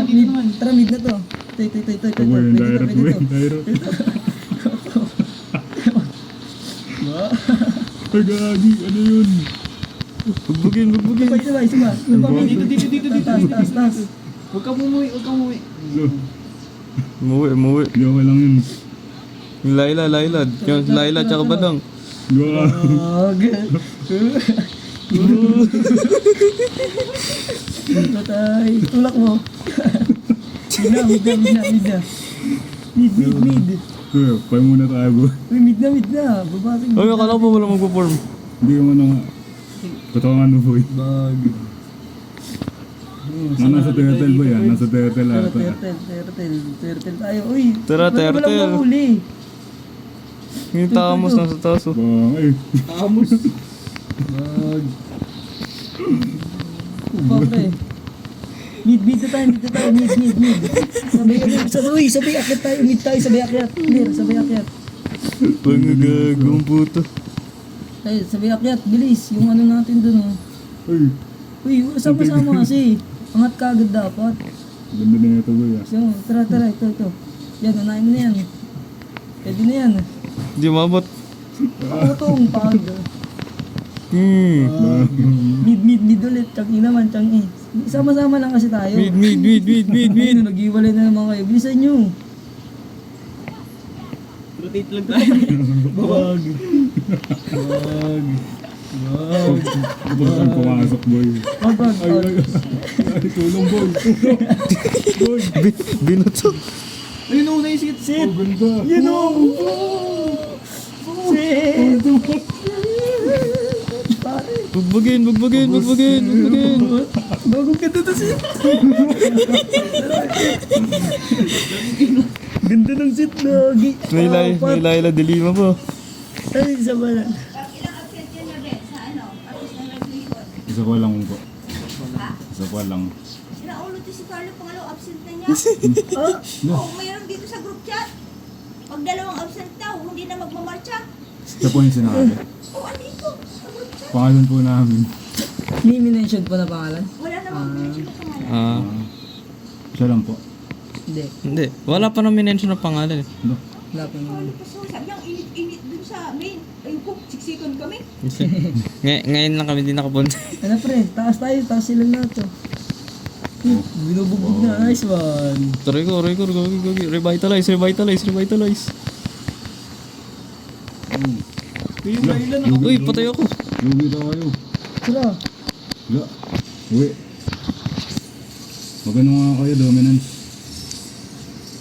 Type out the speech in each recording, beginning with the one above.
Mid. Tara, mid na to. Ito. Pwede to. Ay, gagi, ano yun? Bugbugin. Isa ba? Dito. Taas. Huwag kang umuwi. Umuwi. Joke lang yun. Yung Laila. Yung Laila tsaka Badang. Wag. Patay. Tulak mo. Mid na. Mid. Pay muna tayo, bro. Uy, mid na. Babasing. Ay, akala ko wala mag-perform. Hindi mo na nga. Katawan mo, boy. Bag. Nasa turtle ba yan? Nasa turtle ata. Turtle tayo. Uy. Tara, ba't walang turtle. mahuli? Yung tamos na sa taso. Ay. Amos. Bag. Okay. Mid na tayo. Mid. Sabay akyat tayo. Mid tayo, sabay akyat. Clear, sabay akyat. Pangagagong puto. Ay, sabay akyat. Bilis. Yung ano natin dun, oh. Ay. Uy, sama-sama kasi. Angat ka agad dapat. Ganda na ito, boy. So, tara. Ito. Yan, unahin mo na yan. Pwede na yan. Hindi mabot. Pakutong pag. Mid ulit. Tiyang naman, tiyang eh. Sama-sama lang kasi tayo. Mid. Ano, nag-iwalay na naman kayo. Bilisan nyo. Rotate lang tayo. Wag. Kapag kang pumasok, boy. Wag. Ay, tulong, boy. Boy. Binutso. Ayun o, naisit. Sit. Oh, ganda. You know. Sit. Pare. Bugbugin. Bagong ganda to sit. Ganda ng sit, lagi. May Laila Dilima po. Ay, isa ba na? Isa ko lang po. Isa ko lang. Sinaulo to si Carlo, pangalaw absent na niya. Oo, mayroon dito sa group chat. Pag dalawang absent daw, hindi na magmamarcha. Ito po yung sinabi. Oo, andito, sa group chat. Pangalan po namin. May minention po na pangalan? Wala namang mention na pangalan. Siya lang po. Hindi. Wala pa namin mention ng pangalan eh. Ano? Wala pa naman. So, sabi niya, init dun sa main. Ayun po, siksikan kami. Ngayon lang kami din nakapunta. Ano pre, taas sila lahat oh. Binubugbog na, nice one. Rico, gagi. Revitalize. Yung Laila na. Uy, patay ako. Lugi daw kayo. Tara. Wala. Uwi. Magano nga kayo, dominance.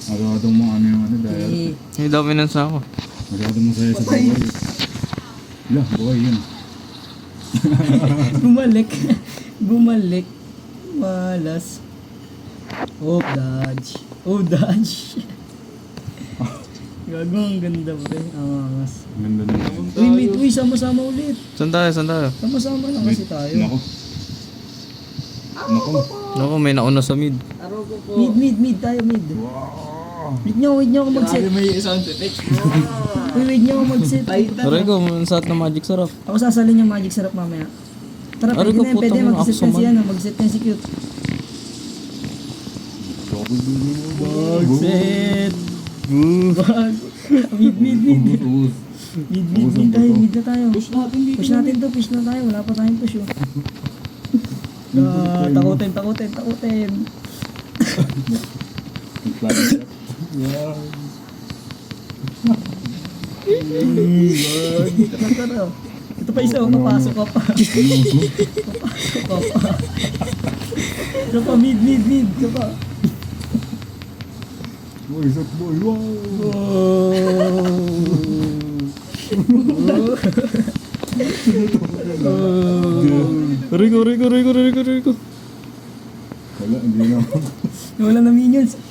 Masyadong mga ano yung ano dahil. May dominance ako. Masyadong masaya sa buhay. Wala, buhay yun. Bumalik. Malas. Oh, dodge. Gago, ang ganda pre. Angas. Ganda na. Uy, sama-sama ulit. Saan tayo? Sama-sama lang kasi tayo. Nako. Naku, may nauna sa mid. Araw ko po. Mid tayo, mid. Wait nyo ako mag-set. Sabi may sound effects. Wait nyo ako mag-set. Rico, saan na magic sarap? Ako sasalin yung magic syrup mamaya. Tara, Aray pwede ko, na yan, pwede putang ina, mag-set ako na si saman. ano, mag-set na si cute. Set. Mid. Ubus. Mid na tayo. Push natin dito. Push na tayo. Wala pa tayong push oh. Takutin. Tara. Ito pa isa, papasok ka pa. Ito pa, mid. Ito pa. Boy, shot boy. Wow. Rico. Wala, hindi na. Wala na minions.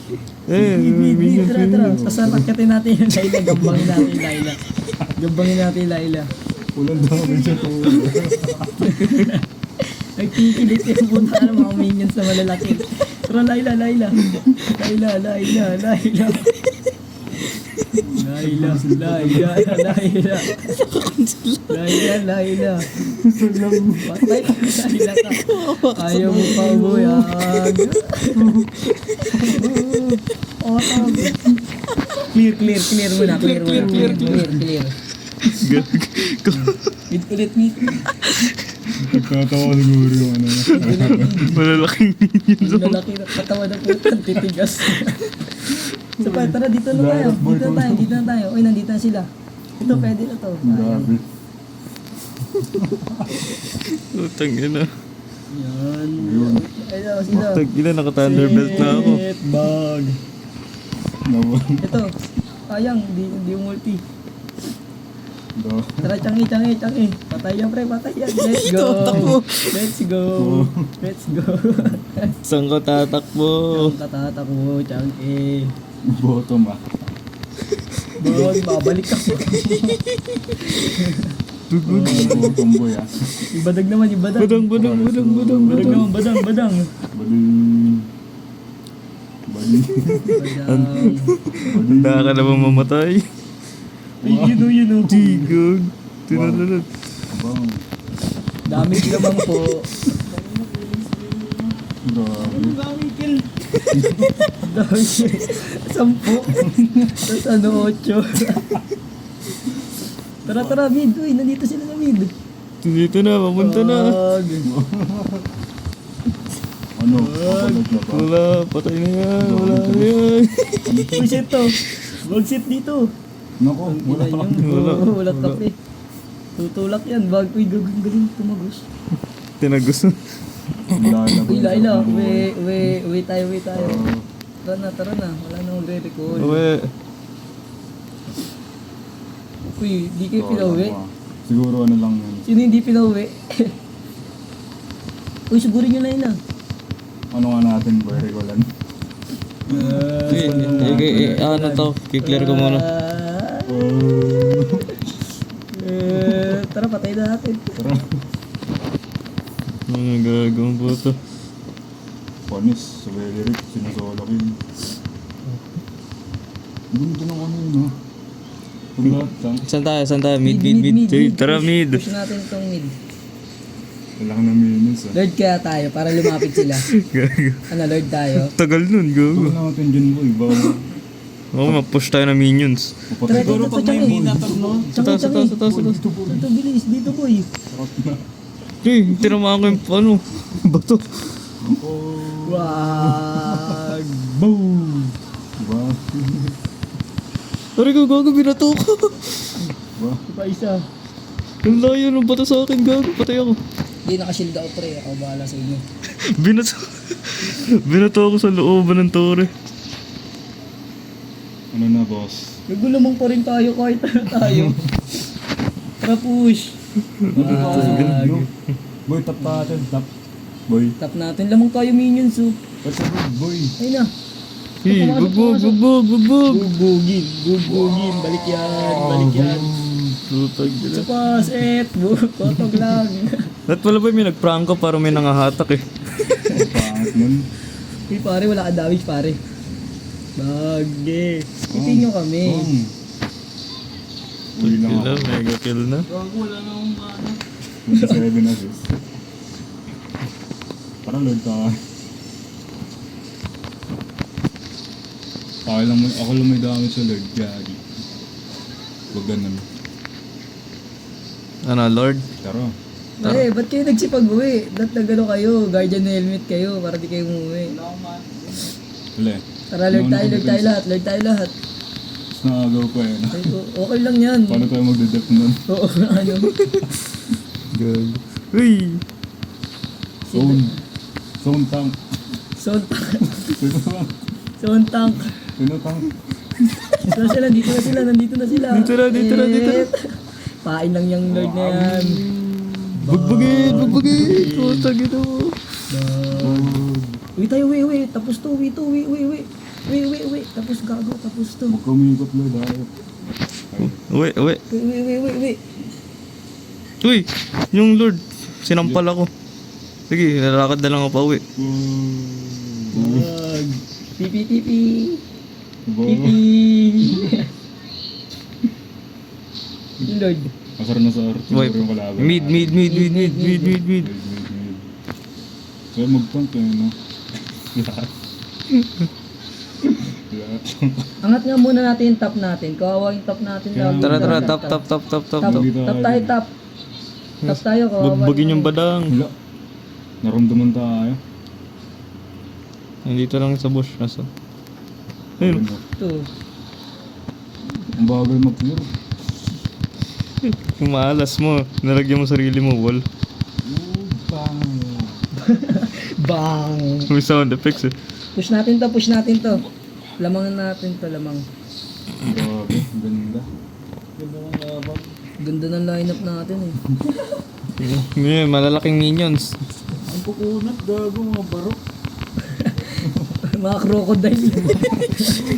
Minions. Tara. Sasakyatin natin yung Laila. Gambangin natin Laila. Walang dami siya to. Nagkikilit yung puta ng mga minions na malalaki. Tara, Laila. Laila. Patay ka, Laila ka. Ayaw mo pa, buyag. Oo, clear muna, clear. Mid ulit, mid. Nagkatawa siguro yung ano. Malalaking minions. Ang lalaki na katawa ng putan, titigas. So pa, tara, dito na tayo. Dito na tayo. Uy, nandito na sila. Ito, pwede na to. Grabe. Utang ina. Yan. Yun. Ayun, sino? Utang ina, naka-thunderbelt na ako. Set bag. Nawa. Ito. Sayang, hindi yung multi. Do. Tara, changi. Patay yan, pre, patay yan. Let's go. Let's go. Saan ka tatakbo? Ang katatak mo, changi. Bottom ah. Bawal, babalik ka. Bottom boy ah. Ibadag naman, ibadag. Badang. Badag naman, badang. Baling. Baling. Badang. Handa ka na bang mamatay? Ay, yun o. Tigog. Tinalalat. Abang. Damage naman po. Grabe. Damage. 10. Tapos ano, 8. Tara, mid. Uy, nandito sila na mid. Dito na, papunta na. Wag. Ano? Papalag na pa. Wala, patay na yan. Wala na yan. Uy, sit to. Wag sit dito. Nako, wala. Wala kape. Tutulak yan. Bag. Uy, galing tumagos. Tinagos. Lalabas. Uy, Laila. Uwi tayo. Tara na. Wala na magre-recall. Uwe. Uy, di kayo pinauwi. Siguro ano lang yun. Sino hindi pinauwi? Uy, sugurin nyo Laila. Ano nga natin boy, regolan. Ano to? Kiklear ko muna. Tara, patay na natin. Tara. Mga gagawin po ito. Panis, sabay lyric, sinusolo ko yun. Ganda ng ano yun ha. Saan tayo? Mid. Tara, mid. Push natin itong mid. Wala ka ng minutes ah. Lord kaya tayo, para lumapit sila. Gago. Ano, Lord tayo? Tagal nun, gago. Ito natin dyan boy, bago. Oo, ma-push tayo ng minions. Papatay ko. Siguro pag may minatag mo. Sa taas. Ito, bilis. Dito, boy. Sarap na. Tinamaan ko yung ano, bato. Oh. Wag. Boom. Diba? Pare ko, gago, binato ko. Diba? Pa isa. Ang layo ng bato sa akin, gago. Patay ako. Hindi, nakashield ako, pre. Ako bahala sa inyo. Binato ako sa looban ng tore. Ano na boss? Nagulamang pa rin tayo kahit ano tayo. Tara, push. Wag. Boy, tap natin, tap. Boy. Tap natin. Lamang tayo minions, oh. What's up, boy? Ayun na. Bugbog. Gugugin. Balik yan. Tutag Sa pas, Kotog lang. At wala ba may nag-prank ko para may nangahatak eh. Pangit nun. Uy, pare, wala ka damage, pare. Bagi. Itin nyo kami. Uli lang Kill na, ako. mega kill na. Wala na akong mana. 27 assist. Parang Lord ka. Ako lang may dami sa Lord. Gagi. Huwag ganun. Ano, Lord? Tara. Ba't kayo nagsipag-uwi? Ba't nagano kayo? Guardian helmet kayo para di kayo umuwi. Wala akong mana. Wala. Tara, Lord tayo lahat. Tapos nakagaw pa eh. Ay, okay lang yan. Paano tayo magdedep nun? Oo, ano. Gag. Uy! Zone tank. Sound tank. Sino tank? Sound tank. Sino tank? Nandito na sila. Dito na. Pain lang yung Lord na yan. Bugbugin! Tutag ito. Uwi tayo, uwi. Tapos to, uwi. Tapos gago, tapos to. Huwag kumikot Lord ayaw. Uwi. Uwi. Uy! Yung Lord. Sinampal ako. Sige, lalakad na lang ako pa uwi. Wag. Pipi. Diba? Yung Lord. Masar na sa art. Uy, Siguro yung kalaban. mid. Mid. Kaya mag-tank eh, no? Angat nga muna natin yung top natin. Kawawa yung top natin. Kaya- Gago. Tara, tara, Top, tap, tap, tap, tap, tap, Top, tap. top tayo, top. Top tayo, kawawa. Bagbagin yung badang. Wala. Naramdaman tayo. Nandito lang sa bush. Asa? Ayun. Ito. Ang bagal mag-clear. Yung maalas mo. Nalagyan mo sarili mo, wall. Bang. Bang! May sound effects eh. Push natin to, push natin to. Lamangan natin to, lamang. Grabe, ganda. Ganda ng lineup natin eh. Ngayon, malalaking minions. Ang kukunat, gago, mga barok. Mga crocodile.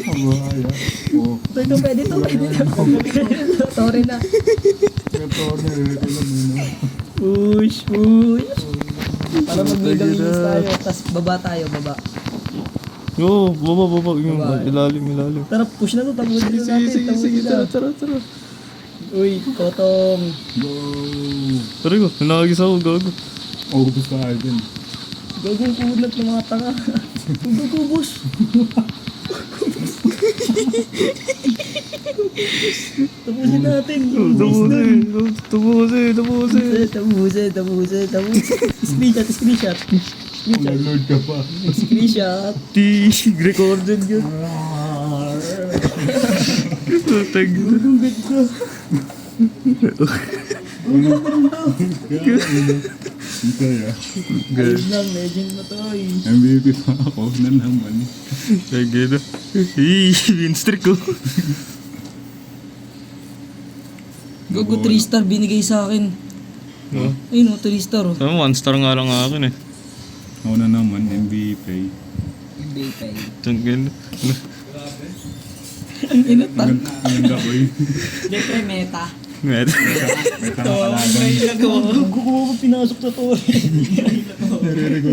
Ang bahaya. Oh. Ito, pwede to, pwede to. Sorry na. Ito, ito lang muna. Push, push. Para mag-middle tayo, tas baba tayo, baba. Yo, baba, baba. Yung Baba. ilalim, ilalim. Tara, push na to, tapusin na natin, tapusin na. Tara, tara. Uy, Kotong. Go. Tara ko, nanagis ako, gago. Oh, gusto ka din. Gagong kunat ng mga tanga. Gagubos. Tapusin natin. Tapusin, tapusin, tapusin. Tapusin. Screenshot, screenshot. Screenshot. Lord ka pa. Screenshot. Recorded yun. Tag. Ito ya. Ayun lang, legend na to eh. MVP pa ako na naman. Tag yun. Win streak ko. Gago 3 star binigay sa akin. Ayun o, 3 star o. Sama, 1 star nga lang akin eh. Ako na naman, MVP. Tag yun. Ang inata. Ang ganda ko eh. Siyempre meta. Met. May tanong kalaban. Gago ko pinasok sa to. Nare-regular.